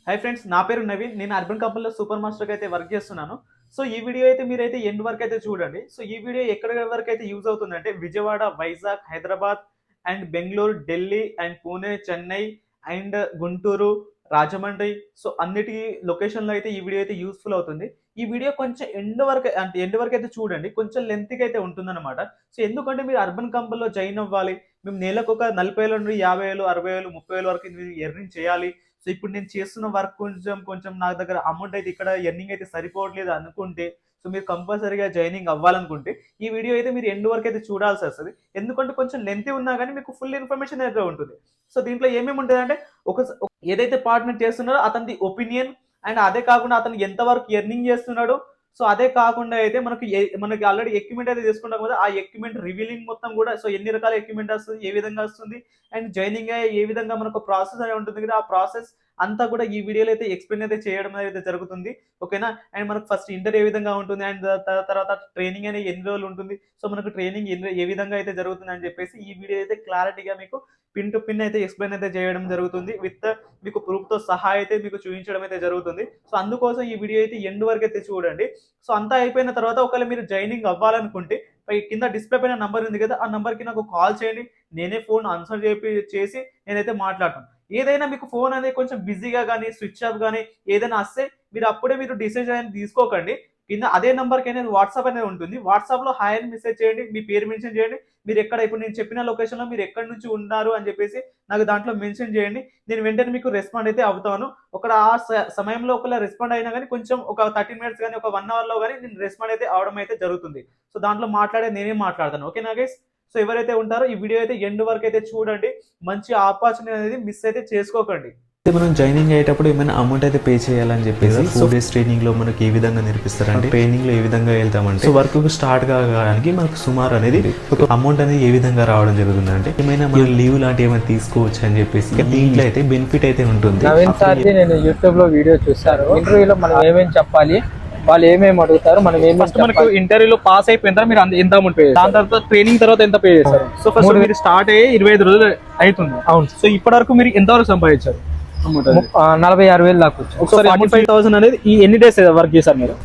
Hi friends, నా పేరు నవీన్. నేను అర్బన్ కంపెనీలో సూపర్ మాస్టర్గా అయితే వర్క్ చేస్తున్నాను. సో ఈ వీడియో అయితే మీరైతే ఎండ్ వరకు అయితే చూడండి. సో ఈ వీడియో ఎక్కడ వరకు అయితే యూజ్ అవుతుందంటే Vijayawada, Vizag, Hyderabad and Bengaluru, Delhi and Pune, Chennai and Guntur, Rajahmundry. So అన్నిటి లొకేషన్లో అయితే ఈ వీడియో అయితే యూస్ఫుల్ అవుతుంది. ఈ వీడియో కొంచెం ఎండ్ వరకు అయితే చూడండి. కొంచెం లెంత్గా అయితే ఉంటుందన్నమాట. సో ఎందుకంటే మీరు అర్బన్ కంపెనీలో జాయిన్ అవ్వాలి. మేము నెలకు ఒక 40,000 నుండి 50,000, 60,000, 30,000 వరకు ఎర్నింగ్ చేయాలి. సో ఇప్పుడు నేను చేస్తున్న వర్క్ కొంచెం నా దగ్గర అమౌంట్ అయితే ఇక్కడ ఎర్నింగ్ అయితే సరిపోవట్లేదు అనుకుంటే, సో మీరు కంపల్సరీగా జాయినింగ్ అవ్వాలనుకుంటే ఈ వీడియో అయితే మీరు ఎండ్ వరకు అయితే చూడాల్సి వస్తుంది. ఎందుకంటే కొంచెం లెంతీ ఉన్నా కానీ మీకు ఫుల్ ఇన్ఫర్మేషన్ అయితే ఉంటుంది. సో దీంట్లో ఏమేమి ఉంటుందంటే ఏదైతే పార్ట్నర్ చేస్తున్నారో అతని ఒపీనియన్ అండ్ అదే కాకుండా అతను ఎంతవరకు ఎర్నింగ్ చేస్తున్నాడు. సో అదే కాకుండా అయితే మనకి ఆల్రెడీ ఎక్విప్మెంట్ అయితే తీసుకుంటాం కదా, ఆ ఎక్విప్మెంట్ రివీలింగ్ మొత్తం కూడా, సో ఎన్ని రకాల ఎక్విప్మెంట్ వస్తుంది, ఏ విధంగా వస్తుంది అండ్ జాయినింగ్ ఏ విధంగా మనకు ప్రాసెస్ అనేది ఉంటుంది కదా, ఆ ప్రాసెస్ అంతా కూడా ఈ వీడియోలో అయితే ఎక్స్ప్లెయిన్ అయితే చేయడం అయితే జరుగుతుంది. ఓకేనా. అండ్ మనకు ఫస్ట్ ఇంటర్ ఏ విధంగా ఉంటుంది అండ్ తర్వాత ట్రైనింగ్ అనేది ఎన్ని రోజులు ఉంటుంది, సో మనకు ట్రైనింగ్ ఏ విధంగా అయితే జరుగుతుంది అని చెప్పేసి ఈ వీడియో అయితే క్లారిటీగా మీకు పిన్ టు పిన్ అయితే ఎక్స్ప్లెయిన్ అయితే చేయడం జరుగుతుంది. విత్ మీకు ప్రూఫ్తో సహా అయితే మీకు చూపించడం అయితే జరుగుతుంది. సో అందుకోసం ఈ వీడియో అయితే ఎండ్ వరకు అయితే చూడండి. సో అంతా అయిపోయిన తర్వాత ఒకవేళ మీరు జాయినింగ్ అవ్వాలనుకుంటే కింద డిస్ప్లే పైన నంబర్ ఉంది కదా, ఆ నంబర్కి నాకు కాల్ చేయండి. నేనే ఫోన్ ఆన్సర్ చేసి నేనైతే మాట్లాడతాను. ఏదైనా మీకు ఫోన్ అనేది కొంచెం బిజీగా కానీ స్విచ్ ఆఫ్ కానీ ఏదైనా వస్తే మీరు డిసిజన్ అనేది తీసుకోకండి. కింద అదే నెంబర్కి అనేది వాట్సాప్ అనేది ఉంటుంది. వాట్సాప్లో హాయ్ అని మెసేజ్ చేయండి, మీ పేరు మెన్షన్ చేయండి, మీరు ఎక్కడ ఇప్పుడు నేను చెప్పిన లొకేషన్లో మీరు ఎక్కడి నుంచి ఉన్నారు అని చెప్పేసి నాకు దాంట్లో మెన్షన్ చేయండి. నేను వెంటనే మీకు రెస్పాండ్ అయితే అవుతాను. ఆ సమయంలో ఒకవేళ రెస్పాండ్ అయినా కానీ కొంచెం ఒక 30 మినిట్స్ కానీ ఒక 1 అవర్లో కానీ నేను రెస్పాండ్ అయితే అవడం అయితే జరుగుతుంది. సో దాంట్లో నేనే మాట్లాడతాను. ఓకేనా గైస్. సో ఎవరైతే ఉంటారో ఈ వీడియో అయితే ఎండ్ వరకు అయితే చూడండి. మంచి ఆపర్చునిటీ అనేది మిస్ అయితే చేసుకోకండి. మనం జాయినింగ్ అయ్యేటప్పుడు ఏమైనా అమౌంట్ అయితే పే చేయాలని చెప్పేసి 4 days ట్రైనింగ్ లో మనకి ఏ విధంగా నేర్పిస్తారంటే, ట్రైనింగ్ లో ఏ విధంగా వెళ్తామంటే, సో వర్క్ స్టార్ట్ కావడానికి మనకు సుమారు అనేది ఒక అమౌంట్ అనేది ఏ విధంగా రావడం జరుగుతుంది అంటే, ఏమైనా మీరు లీవ్ లాంటి ఏమైనా తీసుకోవచ్చు అని చెప్పేసి దీంట్లో అయితే బెనిఫిట్ అయితే ఉంటుంది. నేను యూట్యూబ్ లో వీడియో చూసాను. ఇంటర్వ్యూలో మనం ఏమేమి చెప్పాలి, వాళ్ళు ఏమేమి అడుగుతారు, మనం మనకు ఇంటర్వ్యూలో పాస్ అయిపోయిన తర్వాత మీరు ఎంత అమౌంట్ పే చేస్తారు, దాని తర్వాత ట్రైనింగ్ తర్వాత ఎంత పే చేస్తారు. సో ఫస్ట్ మీరు స్టార్ట్ అయ్యి 25 రోజులు అవుతుంది. అవును. సో ఇప్పటి వరకు మీరు ఎంతవరకు సంపాదించారు? 46,000 దాకా వచ్చారు. ఒకసారి 45,000 అనేది ఈ ఎన్ని డేస్ వర్క్ చేశారు మీరు?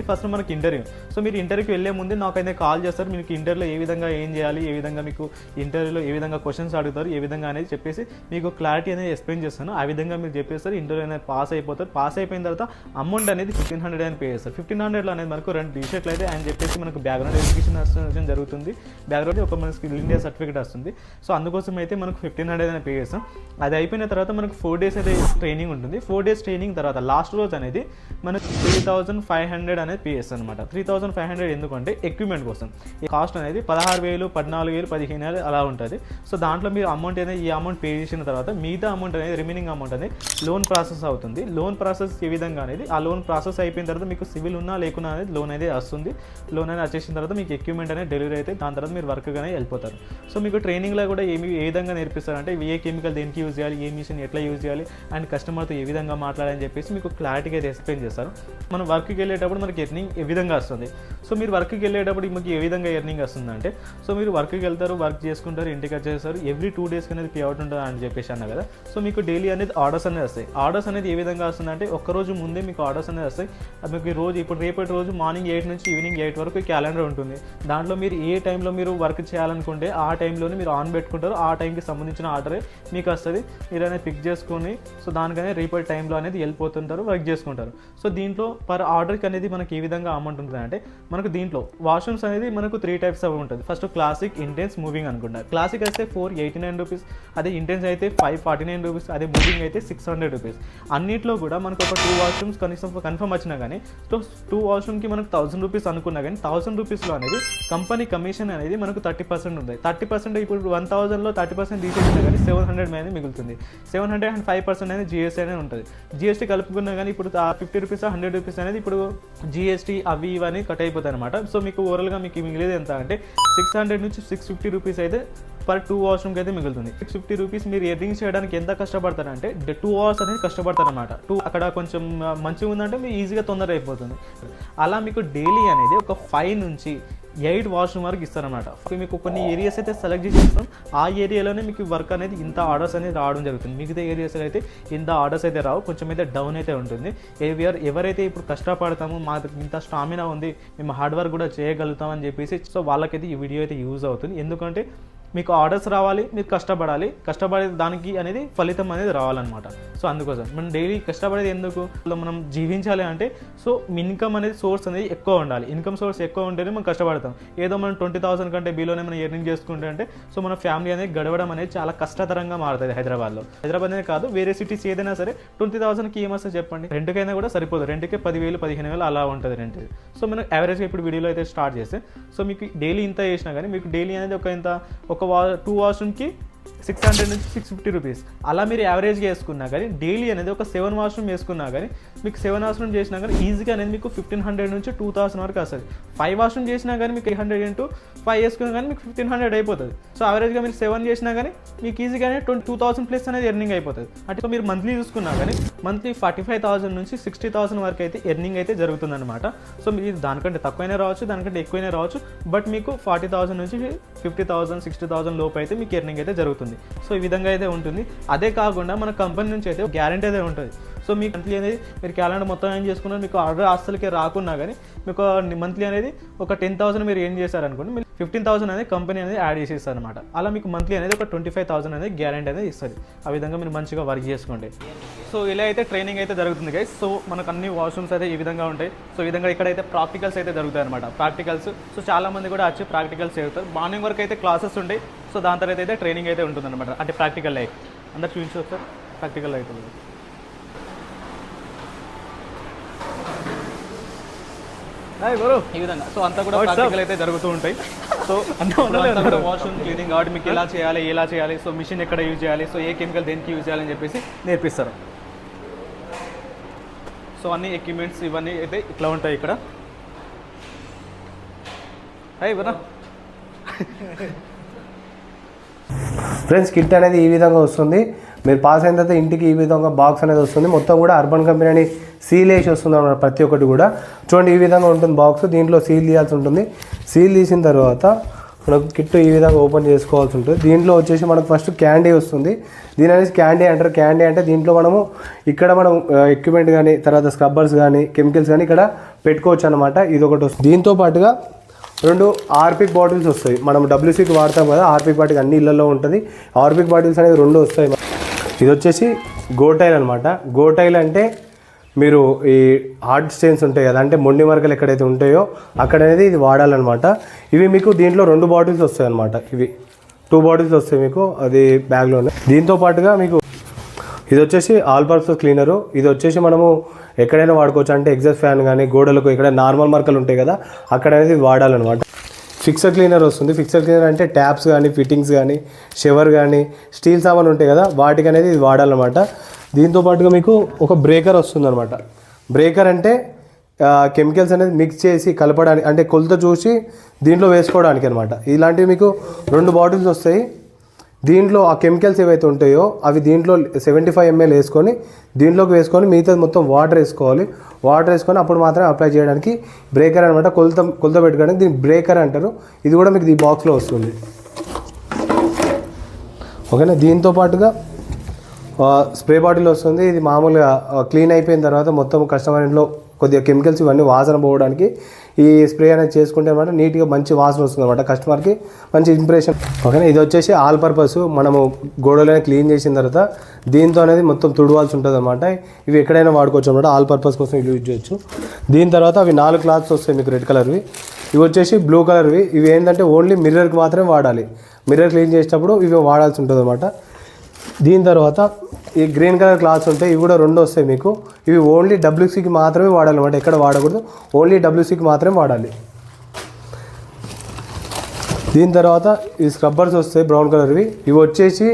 ఫస్ట్ మనకి ఇంటర్వ్యూ. సో మీరు ఇంటర్వ్యూకి వెళ్ళే ముందు నాకైతే కాల్ చేస్తారు. మీకు ఇంటర్వ్యూలో ఏ విధంగా ఏం చేయాలి, ఏ విధంగా మీకు ఇంటర్వ్యూలో ఏ విధంగా క్వశ్చన్స్ అడుగుతారు, ఏ విధంగా అనేది చెప్పేసి మీకు క్లారిటీ అనేది ఎక్స్ప్లెయిన్ చేస్తాను. ఆ విధంగా మీరు చెప్పేస్తారు. ఇంటర్వ్యూ అనేది పాస్ అయిపోతారు. పాస్ అయిపోయిన తర్వాత అమౌంట్ అనేది 1,500 అని పే చేస్తారు. 1,500లో అనేది మనకు 2 టీషర్ట్లు అయితే అని చెప్పేసి మనకు బ్యాక్గ్రౌండ్ వెరిఫికేషన్ జరుగుతుంది. బ్యాక్గ్రౌండ్ ఒక మనకి ఇండియా సర్టిఫికేట్ వస్తుంది. సో అందుకోసం అయితే మనకు 1,500 అని పే చేస్తాం. అది అయిపోయిన తర్వాత మనకు 4 days అయితే ట్రైనింగ్ ఉంటుంది. 4 days ట్రైనింగ్ తర్వాత లాస్ట్ రోజు అనేది మనకు 3,500 అనేది పే చేస్తాం అనమాట. 3,500 ఎందుకంటే ఎక్విప్మెంట్ కోసం. ఈ కాస్ట్ అనేది 16,000, 14,000, 15,000 అలా ఉంటుంది. సో దాంట్లో మీరు అమౌంట్ అనేది ఈ అమౌంట్ పే చేసిన తర్వాత మిగతా అమౌంట్ అనేది రిమైనింగ్ అమౌంట్ అనేది లోన్ ప్రాసెస్ అవుతుంది. లోన్ ప్రాసెస్ ఏ విధంగా అనేది ఆ లోన్ ప్రాసెస్ అయిపోయిన తర్వాత మీకు సివిల్ ఉన్నా లేకున్నా అనేది లోన్ అనేది వస్తుంది. లోన్ అనేది వచ్చేసిన తర్వాత మీకు ఎక్విప్మెంట్ అనేది డెలివరీ అయితే దాని తర్వాత మీరు వర్క్ అనేది వెళ్ళిపోతారు. సో మీకు ట్రైనింగ్లో కూడా ఏ విధంగా నేర్పిస్తారంటే ఏ కెమికల్ దేనికి యూజ్ చేయాలి, ఏ మిషన్ ఎట్లా యూజ్ చేయాలి అండ్ కస్టమర్తో ఏ విధంగా మాట్లాడాలని చెప్పేసి మీకు క్లారిటీగా అయితే ఎక్స్ప్లెయిన్ చేస్తారు. మనం వర్క్కి వెళ్ళేటప్పుడు మనకి ఎర్నింగ్ ఏ విధంగా వస్తుంది. సో మీరు వర్క్కి వెళ్ళేటప్పుడు మీకు ఏ విధంగా ఎర్నింగ్ వస్తుంది అంటే, సో మీరు వర్క్కి వెళ్తారు, వర్క్ చేసుకుంటారు, ఇంటికి వచ్చేస్తారు. ఎవ్రీ 2 days అనేది పే అవుట్ ఉంటుంది అని చెప్పేసి అన్నా కదా. సో మీకు డైలీ అనేది ఆర్డర్స్ అనేది వస్తాయి. ఆర్డర్స్ అనేది ఏ విధంగా వస్తుందంటే ఒక్కరోజు ముందే మీకు ఆర్డర్స్ అనేది వస్తాయి. మీకు రోజు ఇప్పుడు రేపటి రోజు మార్నింగ్ 8 నుంచి ఈవినింగ్ 8 వరకు క్యాలెండర్ ఉంటుంది. దాంట్లో మీరు ఏ టైంలో మీరు వర్క్ చేయాలనుకుంటే ఆ టైంలోనే మీరు ఆన్ పెట్టుకుంటారు. ఆ టైంకి సంబంధించిన ఆర్డరే మీకు వస్తుంది. మీరు అనేది పిక్ చేసుకొని సో దానికనే రేపటి టైంలో అనేది వెళ్ళిపోతుంటారు, వర్క్ చేసుకుంటారు. సో దీంట్లో పర్ ఆర్డర్కి అనేది మనకి ఏ విధంగా అమౌంట్ ఉంటుంది అంటే, మనకు దీంట్లో వాష్రూమ్స్ అనేది మనకు 3 types అవి ఉంటుంది. ఫస్ట్ క్లాసిక్, ఇంటెన్స్, మూవింగ్ అనుకుంటారు. క్లాసిక్ అయితే 489 రూపీస్, అదే ఇంటెన్స్ అయితే 549 రూపీస్, అదే మూవింగ్ అయితే 600 రూపీస్. అన్నిట్లో కూడా మనకు ఒక 2 వాష్రూమ్స్ కనీసం కన్ఫర్మ్ వచ్చినా కానీ, సో 2 వాష్రూమ్కి మనకు 1,000 రూపీస్ అనుకున్నా కానీ 1,000 రూపీస్లో అనేది కంపెనీ కమిషన్ అనేది మనకు 30% ఉంది. 30% ఇప్పుడు 1,000లో 30% తీసేసినా కానీ 700 అనేది మిగులుతుంది. 700 అండ్ 5% అనేది జిఎస్టీ అనేది ఉంటుంది. జిఎస్టీ కలుపుకున్నా కానీ ఇప్పుడు 50 రూపీస్ 100 రూపీస్ అనేది ఇప్పుడు జిఎస్టీ అవి ఇవన్నీ కట్ అయిపోతాయి అనమాట. సో మీకు ఓవరాల్గా మీకు మిగిలేదు ఎంత అంటే 600 నుంచి 650 రూపీస్ అయితే పర్ 2 వాష్రూమ్కి అయితే మిగులుతుంది. 650 రూపీస్ మీరు ఎర్నింగ్ చేయడానికి ఎంత కష్టపడతారంటే 2 hours అనేది కష్టపడతారనమాట. అక్కడ కొంచెం మంచిగా ఉందంటే మీరు ఈజీగా తొందరగా అయిపోతుంది. అలా మీకు డైలీ అనేది ఒక 5 నుంచి 8 వాష్రూమ్ వరకు ఇస్తారనమాట. మీకు కొన్ని ఏరియాస్ అయితే సెలెక్ట్ చేసి ఇస్తాం, ఆ ఏరియాలోనే మీకు వర్క్ అనేది ఇంత ఆర్డర్స్ అనేది రావడం జరుగుతుంది. మిగతా ఏరియాస్లో అయితే ఇంత ఆర్డర్స్ అయితే రావు, కొంచెం అయితే డౌన్ అయితే ఉంటుంది. ఎవరైతే ఇప్పుడు కష్టపడతామో మాకు ఇంత స్టామినా ఉంది, మేము హార్డ్ వర్క్ కూడా చేయగలుగుతాం అని చెప్పేసి, సో వాళ్ళకైతే ఈ వీడియో అయితే యూజ్ అవుతుంది. ఎందుకంటే మీకు ఆర్డర్స్ రావాలి, మీరు కష్టపడే దానికి అనేది ఫలితం అనేది రావాలన్నమాట. సో అందుకోసం మనం డైలీ కష్టపడేది ఎందుకు, మనం జీవించాలి అంటే సో ఇన్కమ్ అనేది సోర్స్ అనేది ఎక్కువ ఉండాలి. ఇన్కమ్ సోర్స్ ఎక్కువ ఉంటేనే మనం కష్టపడతాం. ఏదో మనం 20,000 కంటే బిలోనే మనం ఎర్నింగ్ చేసుకుంటే అంటే సో మన ఫ్యామిలీ అనేది గడవడం అనేది చాలా కష్టతరంగా మారుతుంది. హైదరాబాద్ అనే కాదు, వేరే సిటీస్ ఏదైనా సరే 20,000కి ఏమొస్తుంది చెప్పండి, రెంట్కైనా కూడా సరిపోదు. రెంట్కే 10,000 15,000 అలా ఉంటుంది రెంట్. సో మనం యావరేజ్గా ఇప్పుడు వీడియోలో అయితే స్టార్ట్ చేస్తే సో మీకు డైలీ ఇంత చేసినా కానీ మీకు డైలీ అనేది ఒక 2 వాష్రూమ్కి 600 నుంచి 650 రూపీస్ అలా మీరు యావరేజ్గా వేసుకున్నా కానీ డైలీ అనేది ఒక 7 వాష్రూమ్ వేసుకున్నా కానీ మీకు 7 వాష్రూమ్ చేసినా కానీ ఈజీగా అనేది మీకు 1,500 నుంచి 2,000 వరకు వస్తుంది. 5 వాష్రూమ్ చేసినా కానీ మీకు 800 into 5 వేసుకున్నా కానీ మీకు 1,500 అయిపోతుంది. సో యావరేజ్గా మీరు 7 చేసినా కానీ మీకు ఈజీగానే 2,000 ప్లస్ అనేది ఎర్నింగ్ అయిపోతుంది. అంటే మీరు మంత్లీ చూసుకున్నా కానీ మంత్లీ 45,000 నుంచి 60,000 వరకు అయితే ఎర్నింగ్ అయితే జరుగుతుంది అనమాట. సో మీరు దానికంటే తక్కువైనా రావచ్చు, దానికంటే ఎక్కువైనా రావచ్చు, బట్ మీకు 40,000 నుంచి 50,000 60,000 లోపు అయితే మీకు ఎర్నింగ్ అయితే జరుగుతుంది. సో ఈ విధంగా అయితే ఉంటుంది. అదే కాకుండా మన కంపెనీ నుంచి అయితే గ్యారెంటీ అయితే ఉంటుంది. సో మీకు మంత్లీ అనేది మీరు క్యాలెండర్ మొత్తం ఏం చేసుకున్నారు, మీకు ఆర్డర్ అస్సలకే రాకున్నా కానీ మీకు మంత్లీ అనేది ఒక 10,000 మీరు ఏం చేశారనుకోండి, మీరు 15,000 అనేది కంపెనీ అనేది యాడ్ చేసేస్తారు అనమాట. అలా మీకు మంత్లీ అనేది ఒక 25,000 అనేది గ్యారెంటీ అనేది ఇస్తుంది. ఆ విధంగా మీరు మంచిగా వర్క్ చేసుకోండి. సో ఇలా అయితే ట్రైనింగ్ అయితే జరుగుతుంది గైస్. సో మనకు అన్ని వాష్రూమ్స్ అయితే ఈ విధంగా ఉంటాయి. సో ఈ విధంగా ఇక్కడైతే ప్రాక్టికల్స్ అయితే జరుగుతాయి అనమాట. ప్రాక్టికల్స్ సో చాలా మంది కూడా వచ్చి ప్రాక్టికల్స్ చేస్తారు. మార్నింగ్ వరకు అయితే క్లాసెస్ ఉంటాయి. సో దాని తర్వాత అయితే ట్రైనింగ్ అయితే ఉంటుంది అనమాట. అంటే ప్రాక్టికల్ లైఫ్ అందరు చూపించు సార్, ప్రాక్టికల్ అవుతుంది. ఈ విధంగా సో అంతా కూడా ప్రాక్టికల్ అయితే జరుగుతూ ఉంటాయి. సో అంతా కూడా వాష్రూమ్ క్లీనింగ్ కాబట్టి మీకు ఎలా చేయాలి, సో మిషన్ ఎక్కడ యూజ్ చేయాలి, సో ఏ కెమికల్ దేనికి యూజ్ చేయాలని చెప్పేసి నేర్పిస్తారు. సో అన్ని ఎక్విప్మెంట్స్ ఇవన్నీ అయితే ఇట్లా ఉంటాయి ఇక్కడ. బరా ఫ్రెండ్స్, కిట్ అనేది ఈ విధంగా వస్తుంది. మీరు పాస్ అయిన తర్వాత ఇంటికి ఈ విధంగా బాక్స్ అనేది వస్తుంది. మొత్తం కూడా అర్బన్ కంపెనీ అని సీల్ వేసి వస్తుంది అన్నమాట. ప్రతి ఒక్కటి కూడా చూడండి ఈ విధంగా ఉంటుంది బాక్స్. దీంట్లో సీల్ తీయాల్సి ఉంటుంది. సీల్ తీసిన తర్వాత మనకు కిట్ ఈ విధంగా ఓపెన్ చేసుకోవాల్సి ఉంటుంది. దీంట్లో వచ్చేసి మనకు ఫస్ట్ క్యాండీ వస్తుంది. దీని అనేది క్యాండీ అంటారు. క్యాండీ అంటే దీంట్లో ఇక్కడ మనం ఎక్విప్మెంట్ కానీ తర్వాత స్క్రబ్బర్స్ కానీ కెమికల్స్ కానీ ఇక్కడ పెట్టుకోవచ్చు అనమాట. ఇది ఒకటి వస్తుంది. దీంతో పాటుగా 2 ఆర్పిక్ బాటిల్స్ వస్తాయి. మనం WCకి వాడతాం కదా, ఆర్పిక్ బాటిల్ అన్ని ఇళ్లలో ఉంటుంది. ఆర్పిక్ బాటిల్స్ అనేది 2 వస్తాయి. ఇది వచ్చేసి గోటైల్ అనమాట. గోటైల్ అంటే మీరు ఈ హార్డ్ స్టెయిన్స్ ఉంటాయి కదా, అంటే మొండి మరకలు ఎక్కడైతే ఉంటాయో అక్కడ అనేది ఇది వాడాలన్నమాట. ఇవి మీకు దీంట్లో 2 బాటిల్స్ వస్తాయి అనమాట. ఇవి 2 బాటిల్స్ వస్తాయి మీకు అది బ్యాగ్లోనే. దీంతో పాటుగా మీకు ఇది వచ్చేసి ఆల్ పర్పస్ క్లీనరు. ఇది వచ్చేసి మనము ఎక్కడైనా వాడుకోవచ్చు. అంటే ఎగ్జాస్ట్ ఫ్యాన్ కానీ గోడలకు ఎక్కడ నార్మల్ మరకలు ఉంటాయి కదా అక్కడ అనేది వాడాలన్నమాట. ఫిక్సర్ క్లీనర్ వస్తుంది. ఫిక్సర్ క్లీనర్ అంటే ట్యాప్స్ కానీ ఫిట్టింగ్స్ కానీ షవర్ కానీ స్టీల్ సామాన్ ఉంటాయి కదా వాటికి అనేది ఇది వాడాలన్నమాట. దీంతో పాటుగా మీకు ఒక బ్రేకర్ వస్తుంది అనమాట. బ్రేకర్ అంటే కెమికల్స్ అనేది మిక్స్ చేసి కలపడానికి, అంటే కొలత చూసి దీంట్లో వేసుకోవడానికి అనమాట. ఇలాంటివి మీకు 2 బాటిల్స్ వస్తాయి. దీంట్లో ఆ కెమికల్స్ ఏవైతే ఉంటాయో అవి దీంట్లో 75 ml వేసుకొని దీంట్లోకి వేసుకొని మిగతా మొత్తం వాటర్ వేసుకోవాలి. వాటర్ వేసుకొని అప్పుడు మాత్రమే అప్లై చేయడానికి బ్రేకర్ అనమాట. కొలత పెట్టుకోవడానికి దీన్ని బ్రేకర్ అంటారు. ఇది కూడా మీకు ఈ బాక్స్లో వస్తుంది. ఓకేనా. దీంతో పాటుగా స్ప్రే బాటిల్ వస్తుంది. ఇది మామూలుగా క్లీన్ అయిపోయిన తర్వాత మొత్తం కస్టమర్ ఇంట్లో కొద్దిగా కెమికల్స్ ఇవన్నీ వాసన పోవడానికి ఈ స్ప్రే అనేది చేసుకుంటే అనమాట నీట్గా మంచి వాసన వస్తుంది అనమాట. కస్టమర్కి మంచి ఇంప్రెషన్. ఓకేనా. ఇది వచ్చేసి ఆల్ పర్పస్. మనము గోడలైనా క్లీన్ చేసిన తర్వాత దీంతో అనేది మొత్తం తుడవాల్సి ఉంటుంది అనమాట. ఇవి ఎక్కడైనా వాడుకోవచ్చు అనమాట. ఆల్ పర్పస్ కోసం యూజ్ చేయొచ్చు. దీని తర్వాత అవి 4 క్లాత్స్ వస్తాయి మీకు రెడ్ కలర్వి. ఇవి వచ్చేసి బ్లూ కలర్వి. ఇవి ఏంటంటే ఓన్లీ మిర్రర్కి మాత్రమే వాడాలి. మిర్రర్ క్లీన్ చేసేటప్పుడు ఇవి వాడాల్సి ఉంటుంది అనమాట. దీని తర్వాత ఈ గ్రీన్ కలర్ క్లాత్స్ ఉంటాయి. ఇవి కూడా 2 వస్తాయి మీకు. ఇవి ఓన్లీ WCకి మాత్రమే వాడాలన్నమాట. ఎక్కడ వాడకూడదు, ఓన్లీ WCకి మాత్రమే వాడాలి. దీని తర్వాత ఈ స్క్రబ్బర్స్ వస్తాయి బ్రౌన్ కలర్వి. ఇవి వచ్చేసి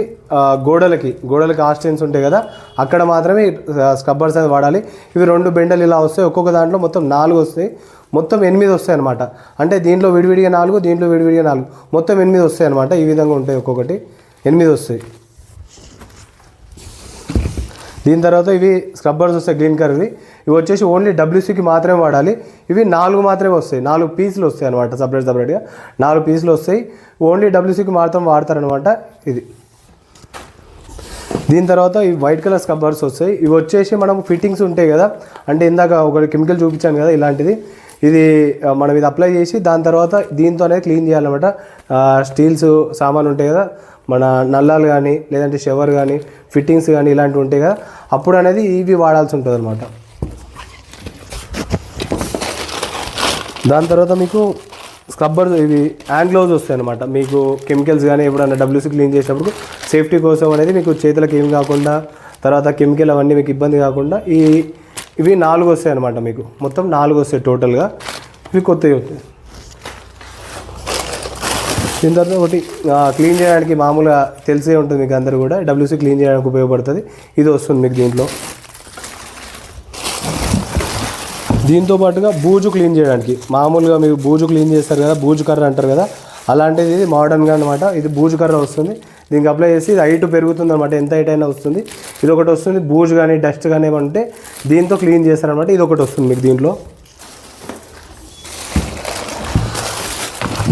గోడలకి ఆస్టెన్స్ ఉంటాయి కదా అక్కడ మాత్రమే స్క్రబ్బర్స్ అనేది వాడాలి. ఇవి 2 బెండలు ఇలా వస్తాయి. ఒక్కొక్క దాంట్లో మొత్తం 4 వస్తాయి. మొత్తం 8 వస్తాయి అనమాట. అంటే దీంట్లో విడివిడిగా 4, దీంట్లో విడివిడిగా 4, మొత్తం 8 వస్తాయి అనమాట. ఈ విధంగా ఉంటాయి. ఒక్కొక్కటి 8 వస్తాయి. దీని తర్వాత ఇవి స్క్రబ్బర్స్ వస్తాయి గ్రీన్ కలర్వి. ఇవి వచ్చేసి ఓన్లీ WCకి మాత్రమే వాడాలి. ఇవి 4 మాత్రమే వస్తాయి, 4 పీసులు వస్తాయి అనమాట. సపరేట్గా 4 పీసులు వస్తాయి, ఓన్లీ WCకి మాత్రం వాడతారనమాట. ఇది దీని తర్వాత ఈ వైట్ కలర్ స్క్రబ్బర్స్ వస్తాయి. ఇవి వచ్చేసి మనం ఫిట్టింగ్స్ ఉంటాయి కదా, అంటే ఇందాక ఒక కెమికల్ చూపించాను కదా ఇలాంటిది, ఇది మనం ఇది అప్లై చేసి దాని తర్వాత దీంతో అనేది క్లీన్ చేయాలన్నమాట. స్టీల్స్ సామాన్ ఉంటాయి కదా, మన నల్లాలు కానీ లేదంటే షవర్ కానీ ఫిట్టింగ్స్ కానీ ఇలాంటివి ఉంటాయి కదా, అప్పుడు అనేది ఇవి వాడాల్సి ఉంటుంది అనమాట. దాని తర్వాత మీకు స్క్రబ్బర్స్ ఇవి హ్యాండ్ గ్లౌజ్ వస్తాయి అనమాట. మీకు కెమికల్స్ కానీ ఎప్పుడన్నా WC క్లీన్ చేసేటప్పుడు సేఫ్టీ కోసం అనేది మీకు చేతులకు ఏమి కాకుండా, తర్వాత కెమికల్ అవన్నీ మీకు ఇబ్బంది కాకుండా ఇవి 4 వస్తాయి అనమాట. మీకు మొత్తం 4 వస్తాయి టోటల్గా. ఇవి కొత్తవి వస్తాయి. దీని తర్వాత ఒకటి క్లీన్ చేయడానికి మామూలుగా తెలిసే ఉంటుంది మీకు అందరూ కూడా, WC క్లీన్ చేయడానికి ఉపయోగపడుతుంది. ఇది వస్తుంది మీకు దీంతో పాటుగా బూజు క్లీన్ చేయడానికి, మామూలుగా మీరు బూజు క్లీన్ చేస్తారు కదా, బూజు కర్ర అంటారు కదా, అలాంటిది ఇది మోడర్న్గా అనమాట. ఇది బూజు కర్ర వస్తుంది, దీనికి అప్లై చేసి ఇది హైట్ పెరుగుతుంది అనమాట, ఎంత హైట్ అయినా వస్తుంది. ఇది ఒకటి వస్తుంది, బూజు కానీ డస్ట్ కానీ ఏమంటే దీంతో క్లీన్ చేస్తారనమాట. ఇది ఒకటి వస్తుంది మీకు దీంట్లో.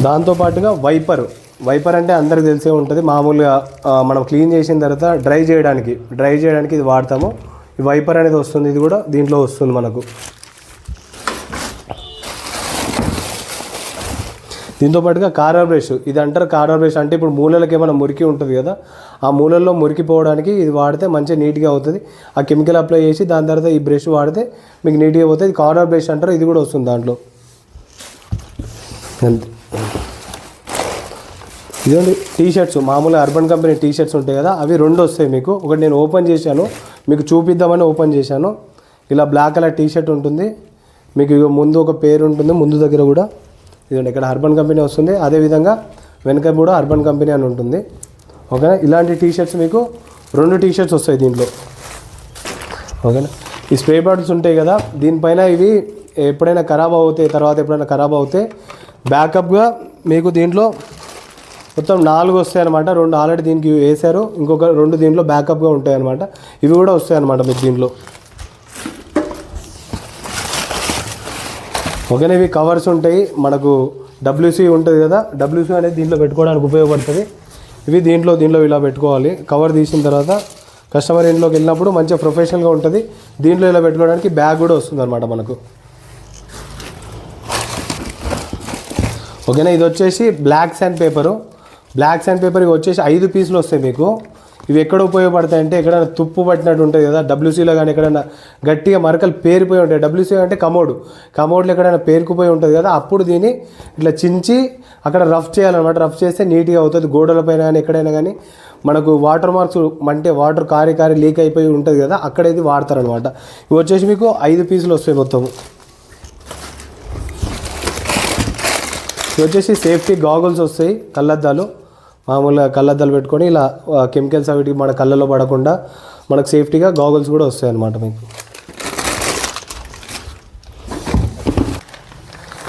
దాంతోపాటుగా వైపర్ అంటే అందరికి తెలిసే ఉంటుంది, మామూలుగా మనం క్లీన్ చేసిన తర్వాత డ్రై చేయడానికి ఇది వాడతాము. ఈ వైపర్ అనేది వస్తుంది, ఇది కూడా దీంట్లో వస్తుంది మనకు. దీంతో పాటుగా కార్నర్ బ్రష్, ఇది అంటారు కార్నర్ బ్రష్ అంటే ఇప్పుడు మూలలకి ఏమైనా మురికి ఉంటుంది కదా, ఆ మూలల్లో మురికి పోవడానికి ఇది వాడితే మంచిగా నీట్గా అవుతుంది. ఆ కెమికల్ అప్లై చేసి దాని తర్వాత ఈ బ్రష్ వాడితే మీకు నీట్గా అవుతుంది. ఇది కార్నర్ బ్రష్ అంటారు, ఇది కూడా వస్తుంది దాంట్లో. అంతే. ఇదండి టీషర్ట్స్, మామూలుగా అర్బన్ కంపెనీ టీషర్ట్స్ ఉంటాయి కదా, అవి 2 వస్తాయి మీకు. ఒకటి నేను ఓపెన్ చేశాను, మీకు చూపిద్దామని ఓపెన్ చేశాను. ఇలా బ్లాక్ కలర్ టీషర్ట్ ఉంటుంది మీకు. ముందు ఒక పేరు ఉంటుంది, ముందు దగ్గర కూడా ఇదండి ఇక్కడ అర్బన్ కంపెనీ వస్తుంది. అదేవిధంగా వెనక కూడా అర్బన్ కంపెనీ అని ఉంటుంది. ఓకేనా, ఇలాంటి టీషర్ట్స్ మీకు 2 టీషర్ట్స్ వస్తాయి దీంట్లో. ఓకేనా, ఈ స్ప్రే బాటిల్స్ ఉంటాయి కదా, దీనిపైన ఇవి ఎప్పుడైనా ఖరాబ్ అవుతే బ్యాకప్గా మీకు దీంట్లో మొత్తం 4 వస్తాయి అనమాట. 2 ఆల్రెడీ దీనికి వేసారు, ఇంకొక 2 దీంట్లో బ్యాకప్గా ఉంటాయి అనమాట. ఇవి కూడా వస్తాయి అనమాట మీకు దీంట్లో. ఓకేనా, ఇవి కవర్స్ ఉంటాయి మనకు. WC ఉంటుంది కదా, WC అనేది దీంట్లో పెట్టుకోవడానికి ఉపయోగపడుతుంది. ఇవి దీంట్లో ఇలా పెట్టుకోవాలి. కవర్ తీసిన తర్వాత కస్టమర్ ఇంట్లోకి వెళ్ళినప్పుడు మంచిగా ప్రొఫెషనల్గా ఉంటుంది. దీంట్లో ఇలా పెట్టుకోవడానికి బ్యాగ్ కూడా వస్తుంది అనమాట మనకు. ఓకేనా, ఇది వచ్చేసి బ్లాక్ శాండ్ పేపర్. ఇవి వచ్చేసి 5 పీసులు వస్తాయి మీకు. ఇవి ఎక్కడ ఉపయోగపడతాయి అంటే ఎక్కడైనా తుప్పు పట్టినట్టు ఉంటుంది కదా, WCలో కానీ ఎక్కడైనా గట్టిగా మరకలు పేరిపోయి ఉంటాయి. WC అంటే కమోడ్లో ఎక్కడైనా పేరుకుపోయి ఉంటుంది కదా, అప్పుడు దీన్ని ఇట్లా చించి అక్కడ రఫ్ చేయాలన్నమాట. రఫ్ చేస్తే నీట్గా అవుతుంది. గోడలపైన కానీ ఎక్కడైనా కానీ మనకు వాటర్ మార్క్స్ అంటే వాటర్ కారి లీక్ అయిపోయి ఉంటుంది కదా, అక్కడ ఇది వాడతారనమాట. ఇవి వచ్చేసి మీకు 5 పీసులు వస్తాయి మొత్తం. ఇవి వచ్చేసి సేఫ్టీ గాగుల్స్ వస్తాయి, కళ్ళద్దాలు. మామూలుగా కళ్ళద్దాలు పెట్టుకొని ఇలా కెమికల్స్ అవి మన కళ్ళలో పడకుండా మనకు సేఫ్టీగా గాగుల్స్ కూడా వస్తాయి అన్నమాట మీకు.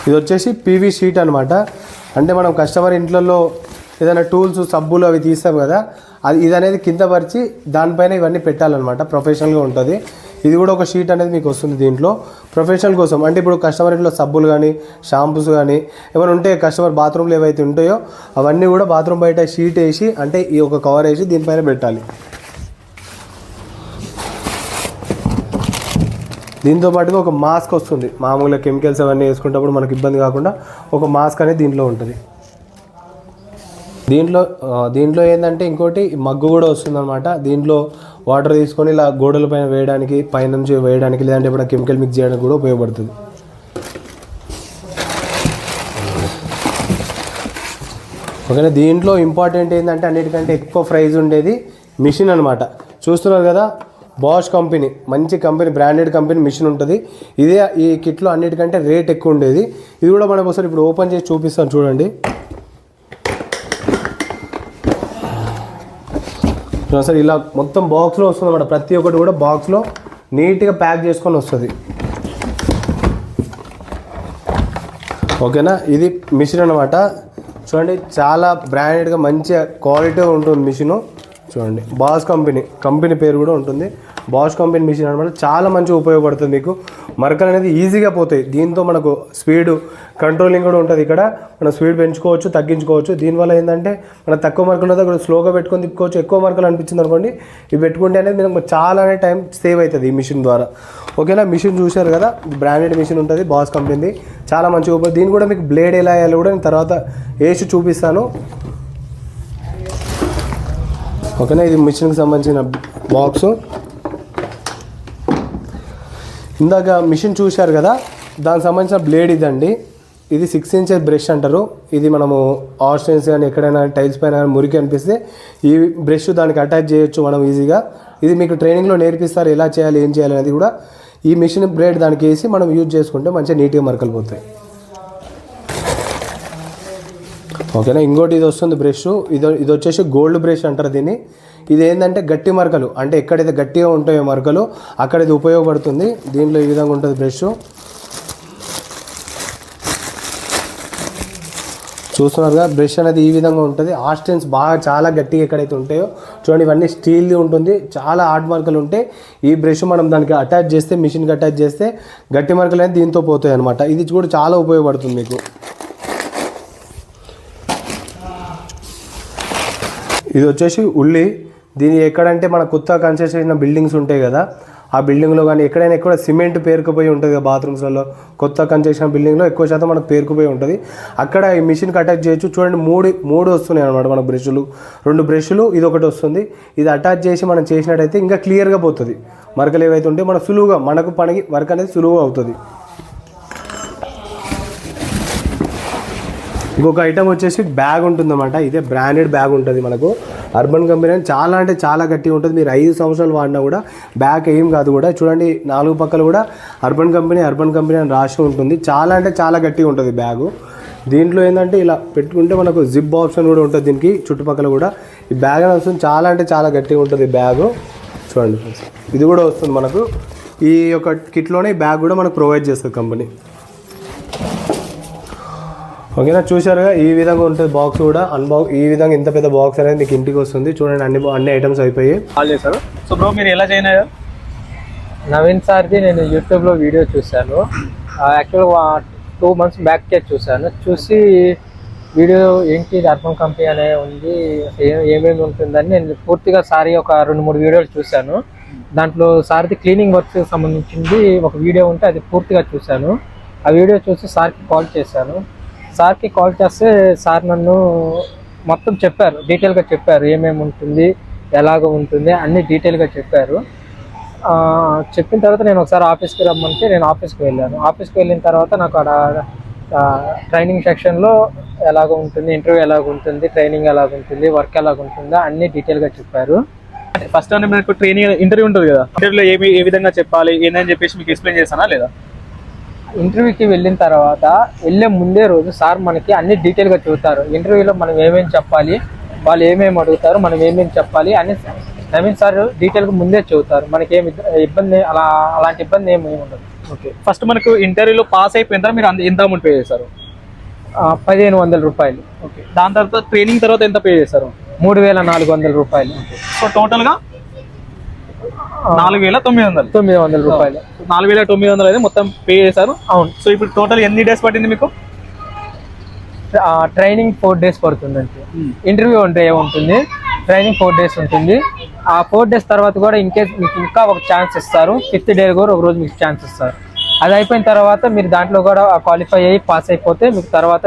ఇది వచ్చేసి PV షీట్ అనమాట. అంటే మనం కస్టమర్ ఇంట్లలో ఏదైనా టూల్స్ సబ్బులు అవి తీస్తాం కదా, ఇది అనేది కింద పరిచి దానిపైన ఇవన్నీ పెట్టాలన్నమాట. ప్రొఫెషనల్గా ఉంటుంది. ఇది కూడా ఒక షీట్ అనేది మీకు వస్తుంది దీంట్లో ప్రొఫెషనల్ కోసం. అంటే ఇప్పుడు కస్టమర్ ఇంట్లో సబ్బులు కానీ షాంపూస్ కానీ ఏమైనా ఉంటే కస్టమర్ బాత్రూమ్లో ఏవైతే ఉంటాయో అవన్నీ కూడా బాత్రూమ్ బయట షీట్ వేసి అంటే ఈ ఒక కవర్ వేసి దీనిపైన పెట్టాలి. దీంతో పాటుగా ఒక మాస్క్ వస్తుంది. మామూలుగా కెమికల్స్ అవన్నీ వేసుకునేటప్పుడు మనకు ఇబ్బంది కాకుండా ఒక మాస్క్ అనేది దీంట్లో ఉంటుంది. దీంట్లో ఏంటంటే ఇంకోటి మగ్గు కూడా వస్తుంది అనమాట. దీంట్లో వాటర్ తీసుకొని ఇలా గోడల పైన వేయడానికి, పైనుంచి వేయడానికి, లేదంటే ఇప్పుడు కెమికల్ మిక్స్ చేయడానికి కూడా ఉపయోగపడుతుంది. ఓకేనా, దీంట్లో ఇంపార్టెంట్ ఏంటంటే అన్నిటికంటే ఎక్కువ ప్రైస్ ఉండేది మిషన్ అనమాట. చూస్తున్నారు కదా, బాష్ కంపెనీ, మంచి కంపెనీ, బ్రాండెడ్ కంపెనీ మిషన్ ఉంటుంది. ఇదే ఈ కిట్లో అన్నిటికంటే రేట్ ఎక్కువ ఉండేది. ఇది కూడా మనం ఒకసారి ఇప్పుడు ఓపెన్ చేసి చూపిస్తాను చూడండి. సార్ ఇలా మొత్తం బాక్స్లో వస్తుంది అన్నమాట. ప్రతి ఒక్కటి కూడా బాక్స్లో నీట్గా ప్యాక్ చేసుకొని వస్తుంది. ఓకేనా, ఇది మిషన్ అనమాట. చూడండి, చాలా బ్రాండెడ్గా మంచిగా క్వాలిటీగా ఉంటుంది మిషను. చూడండి బాస్ కంపెనీ పేరు కూడా ఉంటుంది. బాష్ కంపెనీ మిషన్ అనమాట. చాలా మంచిగా ఉపయోగపడుతుంది మీకు. మరకలు అనేది ఈజీగా పోతాయి. దీంతో మనకు స్పీడ్ కంట్రోలింగ్ కూడా ఉంటుంది. ఇక్కడ మనం స్పీడ్ పెంచుకోవచ్చు, తగ్గించుకోవచ్చు. దీనివల్ల ఏంటంటే మనం తక్కువ మరకలు ఉన్నది అక్కడ స్లోగా పెట్టుకొని తిప్పుకోవచ్చు. ఎక్కువ మరకలు అనిపించింది అనుకోండి, ఇవి పెట్టుకుంటే అనేది మనకు చాలా టైం సేవ్ అవుతుంది ఈ మిషన్ ద్వారా. ఓకేనా, మిషన్ చూశారు కదా, బ్రాండెడ్ మిషన్ ఉంటుంది బాస్ కంపెనీది. చాలా మంచిగా ఉపయోగం. దీని కూడా మీకు బ్లేడ్ ఎలా వేయాలో కూడా నేను తర్వాత వేసి చూపిస్తాను. ఓకేనా, ఇది మిషన్కి సంబంధించిన బాక్సు. ఇందాక మిషన్ చూశారు కదా, దానికి సంబంధించిన బ్లేడ్ ఇదండి. ఇది 6 inches బ్రష్ అంటారు. ఇది మనము ఆర్స్టెన్స్ కానీ ఎక్కడైనా టైల్స్ పైన మురికి అనిపిస్తే ఈ బ్రష్ దానికి అటాచ్ చేయొచ్చు మనం ఈజీగా. ఇది మీకు ట్రైనింగ్లో నేర్పిస్తారు ఎలా చేయాలి, ఏం చేయాలి అనేది కూడా. ఈ మిషన్ బ్లేడ్ దానికి వేసి మనం యూజ్ చేసుకుంటే మంచిగా నీట్గా మరకలు పోతాయి. ఓకేనా, ఇంకోటి ఇది వస్తుంది బ్రష్. ఇది వచ్చేసి గోల్డ్ బ్రష్ అంటారు దీన్ని. ఇది ఏంటంటే గట్టి మరకలు, అంటే ఎక్కడైతే గట్టిగా ఉంటాయో మరకలు అక్కడ ఇది ఉపయోగపడుతుంది. దీంట్లో ఈ విధంగా ఉంటుంది బ్రష్. చూస్తున్నారుగా, బ్రష్ అనేది ఈ విధంగా ఉంటుంది. ఆస్టెన్స్ బాగా చాలా గట్టిగా ఎక్కడైతే ఉంటాయో చూడండి, ఇవన్నీ స్టీల్ది ఉంటుంది. చాలా హార్డ్ మరకలు ఉంటాయి. ఈ బ్రష్ మనం దానికి అటాచ్ చేస్తే, మిషన్కి అటాచ్ చేస్తే గట్టి మరకలు అనేది దీంతో పోతాయి అనమాట. ఇది కూడా చాలా ఉపయోగపడుతుంది మీకు. ఇది వచ్చేసి ఉల్లి. దీని ఎక్కడంటే మన కొత్త కన్స్ట్రక్షన్ చేసిన బిల్డింగ్స్ ఉంటాయి కదా, ఆ బిల్డింగ్లో కానీ ఎక్కడైనా ఎక్కువ సిమెంట్ పేరుకుపోయి ఉంటుంది కదా, బాత్రూమ్స్లలో కొత్త కన్స్ట్రక్షన్ బిల్డింగ్లో ఎక్కువ శాతం మనకు పేరుకుపోయి ఉంటుంది. అక్కడ ఈ మిషన్కి అటాచ్ చేయొచ్చు. చూడండి, మూడు వస్తున్నాయి అనమాట మనకు బ్రష్లు. 2 బ్రష్లు, ఇది ఒకటి వస్తుంది. ఇది అటాచ్ చేసి మనం చేసినట్టయితే ఇంకా క్లియర్గా పోతుంది. మరకలు ఏవైతే ఉంటే మనకు సులువుగా, మనకు పనికి వర్క్ అనేది సులువుగా అవుతుంది. ఇంకొక ఐటమ్ వచ్చేసి బ్యాగ్ ఉంటుందన్నమాట. ఇదే బ్రాండెడ్ బ్యాగ్ ఉంటుంది మనకు. అర్బన్ కంపెనీ అని చాలా అంటే చాలా గట్టిగా ఉంటుంది. మీరు 5 సంవత్సరాలు వాడినా కూడా బ్యాగ్ ఏం కాదు కూడా. చూడండి, 4 పక్కలు కూడా అర్బన్ కంపెనీ అని రాసి ఉంటుంది. చాలా అంటే చాలా గట్టిగా ఉంటుంది బ్యాగు. దీంట్లో ఏంటంటే ఇలా పెట్టుకుంటే మనకు జిప్ ఆప్షన్ కూడా ఉంటుంది దీనికి చుట్టుపక్కల కూడా. ఈ బ్యాగ్ అని వస్తుంది. చాలా అంటే చాలా గట్టిగా ఉంటుంది బ్యాగు. చూడండి, ఇది కూడా వస్తుంది మనకు. ఈ యొక్క కిట్లోనే ఈ బ్యాగ్ కూడా మనకు ప్రొవైడ్ చేస్తుంది కంపెనీ. ఓకేనా, చూశారుగా ఈ విధంగా ఉంటుంది బాక్స్ కూడా. ఈ విధంగా ఇంత పెద్ద బాక్స్ అనేది మీకు ఇంటికి వస్తుంది. చూడండి, అన్ని ఐటమ్స్ అయిపోయాయి. కాల్ చేశారు. సో బ్రో, మీరు ఎలా జాయిన్ అయ్యారు? నవీన్ సార్ది నేను యూట్యూబ్లో వీడియో చూశాను. యాక్చువల్గా 2 months బ్యాక్కే చూశాను. చూసి వీడియో ఏంటి అర్బన్ కంపెనీ అనే ఉంది, ఏమేమి ఉంటుందని నేను పూర్తిగా సారీ ఒక 2-3 వీడియోలు చూశాను. దాంట్లో సార్ది క్లీనింగ్ వర్క్ సంబంధించింది ఒక వీడియో ఉంటే అది పూర్తిగా చూశాను. ఆ వీడియో చూసి సార్కి కాల్ చేశాను. సార్కి కాల్ చేస్తే సార్ నన్ను మొత్తం చెప్పారు, డీటెయిల్గా చెప్పారు ఏమేమి ఉంటుంది, ఎలాగ ఉంటుంది అన్నీ డీటెయిల్గా చెప్పారు. చెప్పిన తర్వాత నేను ఒకసారి ఆఫీస్కి రమ్మంటే నేను ఆఫీస్కి వెళ్ళాను. ఆఫీస్కి వెళ్ళిన తర్వాత నాకు అక్కడ ట్రైనింగ్ సెక్షన్లో ఎలాగ ఉంటుంది, ఇంటర్వ్యూ ఎలాగ ఉంటుంది, ట్రైనింగ్ ఎలాగ ఉంటుంది, వర్క్ ఎలాగ ఉంటుందో అన్నీ డీటెయిల్గా చెప్పారు. ఫస్ట్ టైం మీకు ట్రైనింగ్ ఇంటర్వ్యూ ఉంటుంది కదా, ఇంటర్వ్యూలో ఏ విధంగా చెప్పాలి ఏందని చెప్పేసి మీకు ఎక్స్ప్లెయిన్ చేస్తానా లేదా? ఇంటర్వ్యూకి వెళ్ళిన తర్వాత వెళ్ళే ముందే రోజు సార్ మనకి అన్ని డీటెయిల్గా చెబుతారు. ఇంటర్వ్యూలో మనం ఏమేమి చెప్పాలి, వాళ్ళు ఏమేమి అడుగుతారు, మనం ఏమేమి చెప్పాలి అని నవీన్ సార్ డీటెయిల్గా ముందే చెబుతారు. మనకి ఏమి ఇబ్బంది అలాంటి ఇబ్బంది ఏమి ఉండదు. ఓకే, ఫస్ట్ మనకు ఇంటర్వ్యూలో పాస్ అయిపోయిన తర్వాత మీరు ఎంత అమౌంట్ పే చేశారు? 1500 రూపాయలు. ఓకే, దాని తర్వాత ట్రైనింగ్ తర్వాత ఎంత పే చేశారు? 3400 రూపాయలు. సో టోటల్గా 4900 రూపాయలు. 4900 అయితే మొత్తం పే చేశారు. అవును. సో ఇప్పుడు టోటల్ ఎన్ని డేస్ పట్టింది మీకు? ట్రైనింగ్ 4 days పడుతుంది అంతే. ఇంటర్వ్యూ 1 day ఉంటుంది, ట్రైనింగ్ 4 days ఉంటుంది. ఆ 4 days తర్వాత కూడా ఇన్కేస్ మీకు ఇంకా ఒక ఛాన్స్ ఇస్తారు. 5th day కూడా ఒక రోజు మీకు ఛాన్స్ ఇస్తారు. అది అయిపోయిన తర్వాత మీరు దాంట్లో కూడా క్వాలిఫై అయ్యి పాస్ అయిపోతే మీకు తర్వాత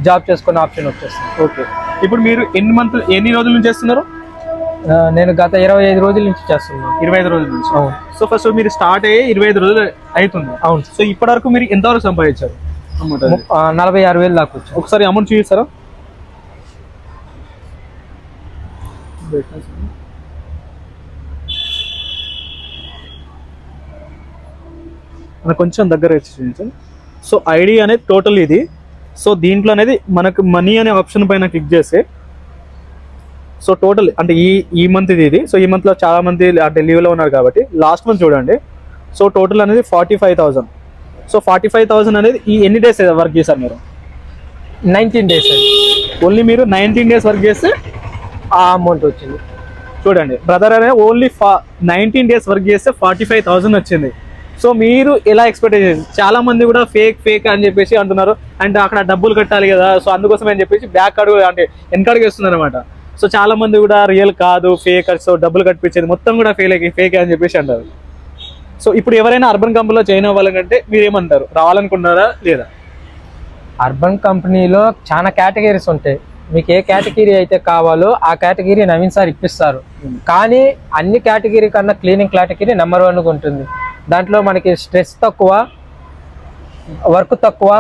జాబ్ చేసుకునే ఆప్షన్ వచ్చేస్తుంది. ఓకే, ఇప్పుడు మీరు ఎన్ని రోజుల నుంచి చేస్తున్నారు? నేను గత 25 రోజుల నుంచి చేస్తున్నాను. 25 రోజుల నుంచి. అవును. సో ఫస్ట్ మీరు స్టార్ట్ అయ్యి 25 రోజులు అవుతుంది. అవును. సో ఇప్పటి వరకు మీరు ఎంతవరకు సంపాదించారు? 46,000 దాకా వచ్చారు. ఒకసారి అమౌంట్ చూపిస్తారా? కొంచెం దగ్గర చూపించండి. సో ఐడి అనేది టోటల్ ఇది. సో దీంట్లో అనేది మనకు మనీ అనే ఆప్షన్ పైన క్లిక్ చేస్తే సో టోటల్ అంటే ఈ మంత్ ఇది. సో ఈ మంత్లో చాలా మంది అంటే లీవ్లో ఉన్నారు కాబట్టి లాస్ట్ మంత్ చూడండి. సో టోటల్ అనేది 45,000. సో 45,000 అనేది ఈ ఎన్ని డేస్ వర్క్ చేశారు మీరు? 19 days. ఓన్లీ మీరు 19 days వర్క్ చేస్తే ఆ అమౌంట్ వచ్చింది. చూడండి బ్రదర్ అనే ఓన్లీ 19 days వర్క్ చేస్తే 45,000 వచ్చింది. సో మీరు ఎలా ఎక్స్పెక్ట్ చేసి, చాలా మంది కూడా ఫేక్ అని చెప్పేసి అంటున్నారు, అండ్ అక్కడ డబ్బులు కట్టాలి కదా, సో అందుకోసం అని చెప్పేసి బ్యాక్ అడుగు అంటే వెనకడుగు వేస్తున్నారు అనమాట. సో చాలా మంది కూడా రియల్ కాదు, ఫేక్, సో డబ్బులు కట్టించేది మొత్తం కూడా ఫేక్ అని చెప్పేసి అంటారు. సో ఇప్పుడు ఎవరైనా అర్బన్ కంపెనీలో జాయిన్ అవ్వాలంటే మీరు ఏమంటారు, రావాలనుకుంటున్నారా లేదా? అర్బన్ కంపెనీలో చాలా కేటగిరీస్ ఉంటాయి. మీకు ఏ కేటగిరీ అయితే కావాలో ఆ కేటగిరీ నవీన్ సార్ ఇప్పిస్తారు. కానీ అన్ని కేటగిరీ కన్నా క్లీనింగ్ కేటగిరీ నెంబర్ 1గా ఉంటుంది. దాంట్లో మనకి స్ట్రెస్ తక్కువ, వర్క్ తక్కువ,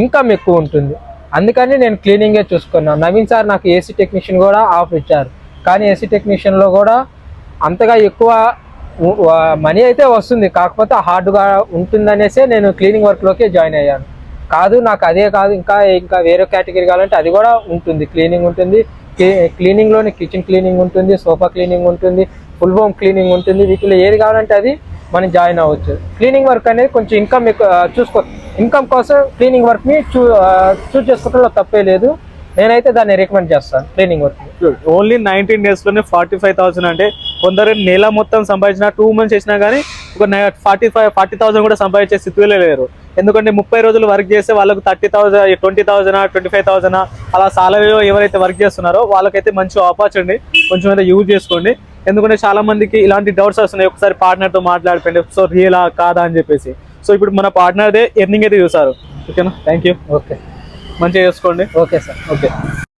ఇన్కమ్ ఎక్కువ ఉంటుంది. అందుకని నేను క్లీనింగే చూసుకున్నాను. నవీన్ సార్ నాకు ఏసీ టెక్నీషియన్ కూడా ఆఫర్ ఇచ్చారు, కానీ ఏసీ టెక్నీషియన్లో కూడా అంతగా ఎక్కువ మనీ అయితే వస్తుంది, కాకపోతే హార్డ్గా ఉంటుందనేసే నేను క్లీనింగ్ వర్క్లోకి జాయిన్ అయ్యాను. కాదు నాకు అదే కాదు, ఇంకా వేరే కేటగిరీ కావాలంటే అది కూడా ఉంటుంది. క్లీనింగ్ ఉంటుంది, క్లీనింగ్లోనే కిచెన్ క్లీనింగ్ ఉంటుంది, సోఫా క్లీనింగ్ ఉంటుంది, ఫుల్ హోమ్ క్లీనింగ్ ఉంటుంది. వీటిలో ఏది కావాలంటే అది మనం జాయిన్ అవ్వచ్చు. క్లీనింగ్ వర్క్ అనేది కొంచెం ఇన్కమ్ కోసం క్లీనింగ్ వర్క్ని చూస్ చేసుకోవడంలో తప్పే లేదు. నేనైతే దాన్ని రికమెండ్ చేస్తాను క్లీనింగ్ వర్క్. ఓన్లీ 19 days లోనే 45,000 అంటే కొందరు నెల మొత్తం సంపాదించిన 2 months చేసినా కానీ ఒక 40,000 కూడా సంపాదించే స్థితిలో లేరు. ఎందుకంటే 30 రోజులు వర్క్ చేస్తే వాళ్ళకు 30,000, 20,000, 25,000 అలా సాలరీలో ఎవరైతే వర్క్ చేస్తున్నారో వాళ్ళకైతే మంచి ఆపర్చునిటీ, కొంచెం అయితే యూజ్ చేసుకోండి. ఎందుకంటే చాలా మందికి ఇలాంటి డౌట్స్ వస్తున్నాయి, ఒకసారి పార్ట్నర్తో మాట్లాడుకోండి, సో రియలా కాదా అని చెప్పేసి. సో ఇప్పుడు మన పార్ట్నర్దే ఎర్నింగ్ అయితే చూసారు. ఓకేనా, థ్యాంక్ యూ. ఓకే, మంచిగా చేసుకోండి. Okay sir. ఓకే.